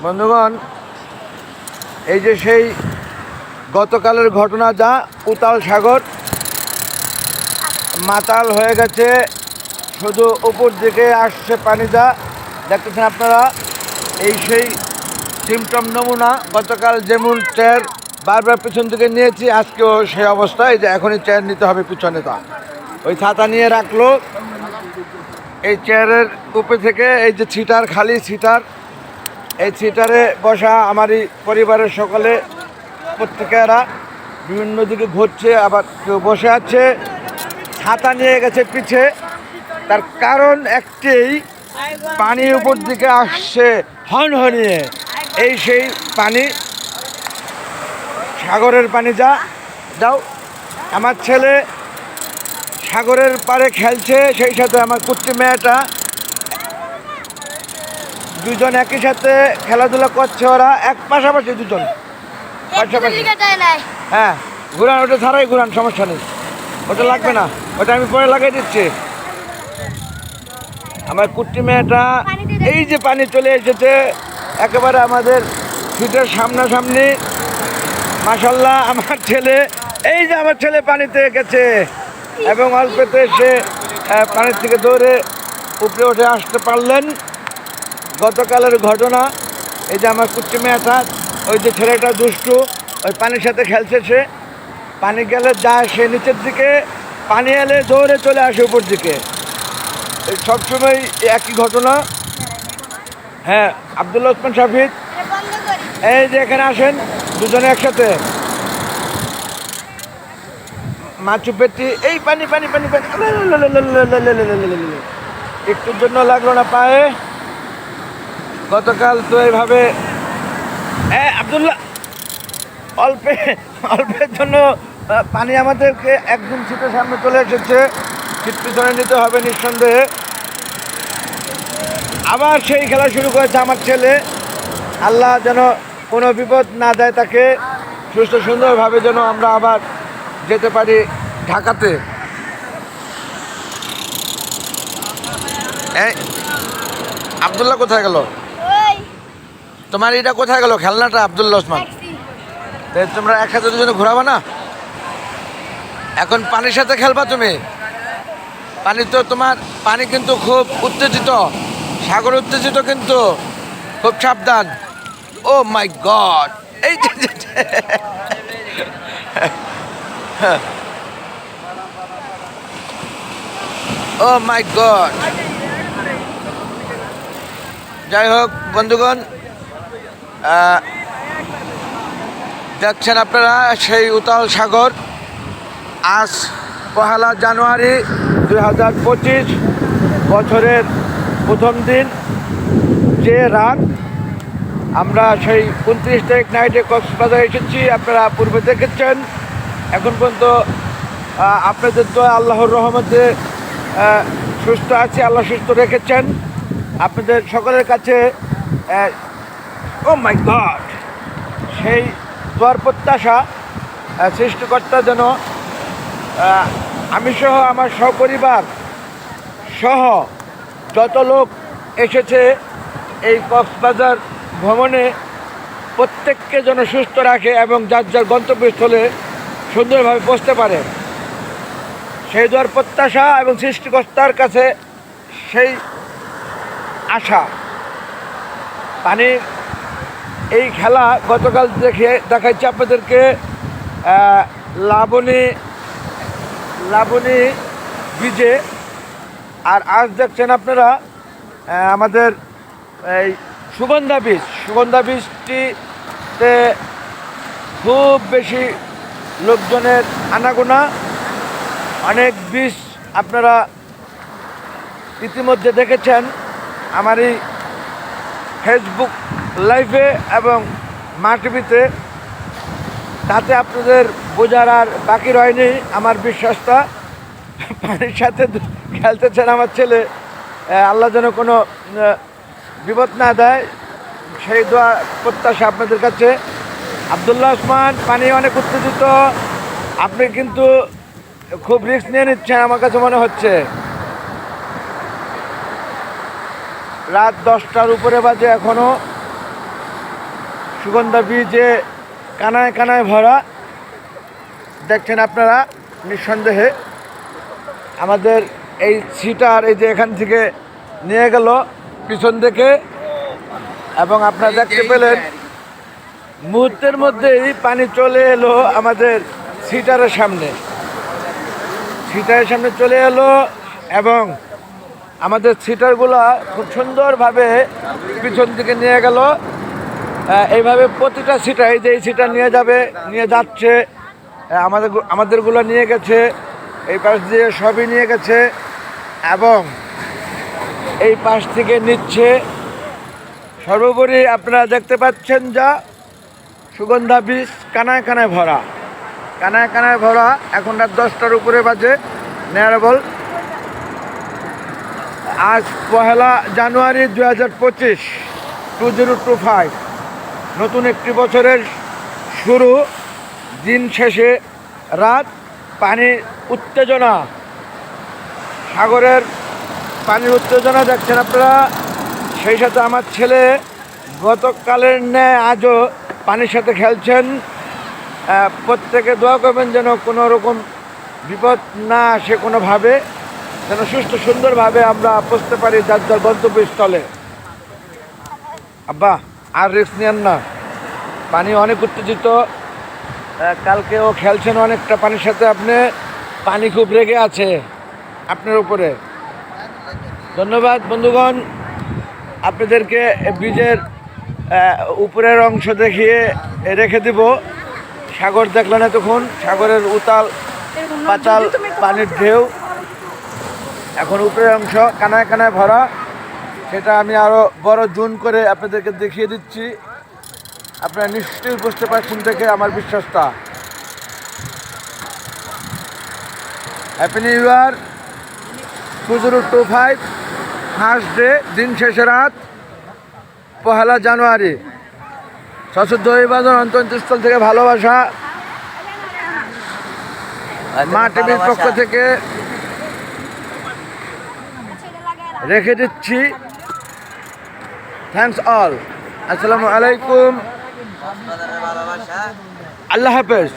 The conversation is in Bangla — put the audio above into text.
বন্ধুগণ, এই যে সেই গতকালের ঘটনা, যা উতাল সাগর মাতাল হয়ে গেছে, শুধু উপর দিকে আসছে পানি, যা দেখতেছেন আপনারা। এই সেই সিমটম নমুনা। গতকাল যেমন চেয়ার বারবার পিছন থেকে নিয়েছি, আজকেও সেই অবস্থা। এই যে এখনই চেয়ার নিতে হবে পিছনে, তা ওই ছাতা নিয়ে রাখলো। এই চেয়ারের উপরে থেকে এই যে ছিটার, খালি ছিটার, এই থিয়েটারে বসা আমারই পরিবারের সকলে, প্রত্যেকেরা বিভিন্ন দিকে ঘুরছে, আবার কেউ বসে আছে, ছাতা নিয়ে গেছে পিছে। তার কারণ একটাই, পানির উপর দিকে আসছে হনহনিয়ে। এই সেই পানি, সাগরের পানি। যাও, আমার ছেলে সাগরের পাড়ে খেলছে, সেই সাথে আমার কুট্টি মেয়েটা, দুজন একই সাথে খেলাধুলা করছে। ওরা এক পাশাপাশি, দুজন পাশাপাশি। হ্যাঁ, ঘুরান, ওটা ছাড়াই ঘুরান, সমস্যা নেই, ওটা লাগবে না, ওটা আমি পরে লাগাই দিচ্ছি। আমার কুট্টি মেয়েটা, এই যে পানি চলে এসেছে একেবারে আমাদের সিটের সামনাসামনি। মাশাল্লাহ, আমার ছেলে, এই যে আমার ছেলে পানিতে গেছে এবং অল্পতে সে পানির থেকে দৌড়ে উপরে উঠে আসতে পারলেন। গতকালের ঘটনা, এই যে আমার কুচ্চি মেয়েটা, ওই যে ছেলেটা দুষ্টু, ওই পানির সাথে খেলছে। সে পানি গেলে যায় সে নিচের দিকে, পানি এলে দৌড়ে চলে আসে উপর দিকে। এই সবসময় একই ঘটনা। হ্যাঁ, আব্দুল্লাহ ওসমান শাফিদ, এই যে এখানে আসেন দুজনে একসাথে। মাছু পেটি, এই পানি পানি পানি পানি, একটুর জন্য লাগলো না পায়ে। গতকাল তো এইভাবে আব্দুল্লাহ, অল্পের জন্য পানি আমাদেরকে একদম সিটের সামনে চলে এসেছে। সিট পিছনে নিতে হবে নিঃসন্দেহে। আবার সেই খেলা শুরু করেছে আমার ছেলে। আল্লাহ যেন কোনো বিপদ না দেয় তাকে, সুস্থ সুন্দরভাবে যেন আমরা আবার যেতে পারি ঢাকাতে। আব্দুল্লাহ কোথায় গেল? তোমার এটা কোথায় গেল খেলনাটা, আব্দুল্লাহ ওসমান? তোমরা একসাথে দুজনে ঘোরাবা না? এখন পানির সাথে খেলবা তুমি? পানি তো তোমার, পানি কিন্তু খুব উত্তেজিত, সাগর উত্তেজিত, কিন্তু খুব সাবধান। ও মাই গড, এই ও মাই গড। যাই হোক বন্ধুগণ, দেখছেন আপনারা সেই উতাল সাগর। আজ 1 জানুয়ারি 2025, বছরের প্রথম দিন। যে রাত আমরা সেই 29 তারিখ নাইটে কক্সবাজার এসেছি, আপনারা পূর্বে দেখেছেন। এখন পর্যন্ত আপনাদের তো আল্লাহর রহমতে সুস্থ আছে, আল্লাহ সুস্থ রেখেছেন। আপনাদের সকলের কাছে ও মাই গড, সেই দোয়ার প্রত্যাশা, সৃষ্টিকর্তা যেন আমি সহ আমার সপরিবার সহ যত লোক এসেছে এই কক্সবাজার ভ্রমণে, প্রত্যেককে যেন সুস্থ রাখে এবং যার যার গন্তব্যস্থলে সুন্দরভাবে পৌঁছতে পারে, সেই দোয়ার প্রত্যাশা এবং সৃষ্টিকর্তার কাছে সেই আশা। পানির এই খেলা গতকাল দেখাচ্ছি আপনাদেরকে, লাবণী ব্রিজে। আর আজ দেখছেন আপনারা আমাদের এই সুগন্ধা বীজটিতে খুব বেশি লোকজনের আনাগোনা। অনেক বীজ আপনারা ইতিমধ্যে দেখেছেন আমারই ফেসবুক লাইভে এবং মা টিভিতে। তাতে আপনাদের বোঝার আর বাকি রয়নি আমার বিশ্বাসটা। পানির সাথে খেলতেছেন আমার ছেলে, আল্লাহ যেন কোনো বিপদ না দেয়, সেই দোয়া প্রত্যাশা আপনাদের কাছে। আব্দুল্লাহ ওসমান, পানি অনেক উত্তেজিত, আপনি কিন্তু খুব রিস্ক নিয়ে নিচ্ছেন আমার কাছে মনে হচ্ছে। রাত 10টার উপরে বাজে এখনও। সুগন্ধা বীজে কানায় কানায় ভরা। দেখছেন আপনারা নিঃসন্দেহে আমাদের এই সিটার এই যে এখান থেকে নিয়ে গেল পিছন থেকে, এবং আপনারা দেখতে পেলেন মুহূর্তের মধ্যেই পানি চলে এলো আমাদের সিটারের সামনে। সিটারের সামনে চলে এলো এবং আমাদের সিটারগুলো খুব সুন্দরভাবে পিছন দিকে নিয়ে গেল। এইভাবে প্রতিটা সিটার, এই যে এই সিটার নিয়ে যাচ্ছে, আমাদেরগুলো নিয়ে গেছে, এই পাশ দিয়ে সবই নিয়ে গেছে এবং এই পাশ থেকে নিচ্ছে। সর্বোপরি আপনারা দেখতে পাচ্ছেন যা সুগন্ধা বীজ কানায় কানায় ভরা, কানায় কানায় ভরা। এখন রাত 10টার উপরে বাজে নেয়ারেবল। আজ 1 জানুয়ারি 2025, 2025, নতুন একটি বছরের শুরু। দিন শেষে রাত, পানির উত্তেজনা, সাগরের পানির উত্তেজনা দেখছেন আপনারা। সেই সাথে আমার ছেলে গতকালের ন্যায় আজও পানির সাথে খেলছেন। প্রত্যেকে দোয়া করবেন যেন কোনো রকম বিপদ না আসে, কোনোভাবে যেন সুস্থ সুন্দরভাবে আমরা পৌঁছতে পারি যার যার গন্তব্যস্থলে। আব্বা আর রিস্ক নেন না, পানি অনেক উত্তেজিত। কালকেও খেলছেন অনেকটা পানির সাথে আপনি, পানি খুব রেগে আছে আপনার উপরে। ধন্যবাদ বন্ধুগণ, আপনাদেরকে ব্রিজের উপরের অংশ দেখিয়ে রেখে দিব। সাগর দেখলেন এতক্ষণ, সাগরের উতাল পাতাল পানির ঢেউ। এখন উপরের অংশ কানায় কানায় ভরা, সেটা আমি আরও বড় জুম করে আপনাদেরকে দেখিয়ে দিচ্ছি। আপনারা নিশ্চয়ই বুঝতে পারছেন দেখে আমার বিশ্বাসটা। Happy new year 2025, first day, দিন শেষে রাত, 1 জানুয়ারি। সশস্ত্র অভিবাদন অন্তর্স্থল থেকে ভালোবাসা, মা টিভির পক্ষ থেকে রেখে দিচ্ছি। Thanks all. আসসালামু আলাইকুম, আল্লাহ হাফেজ।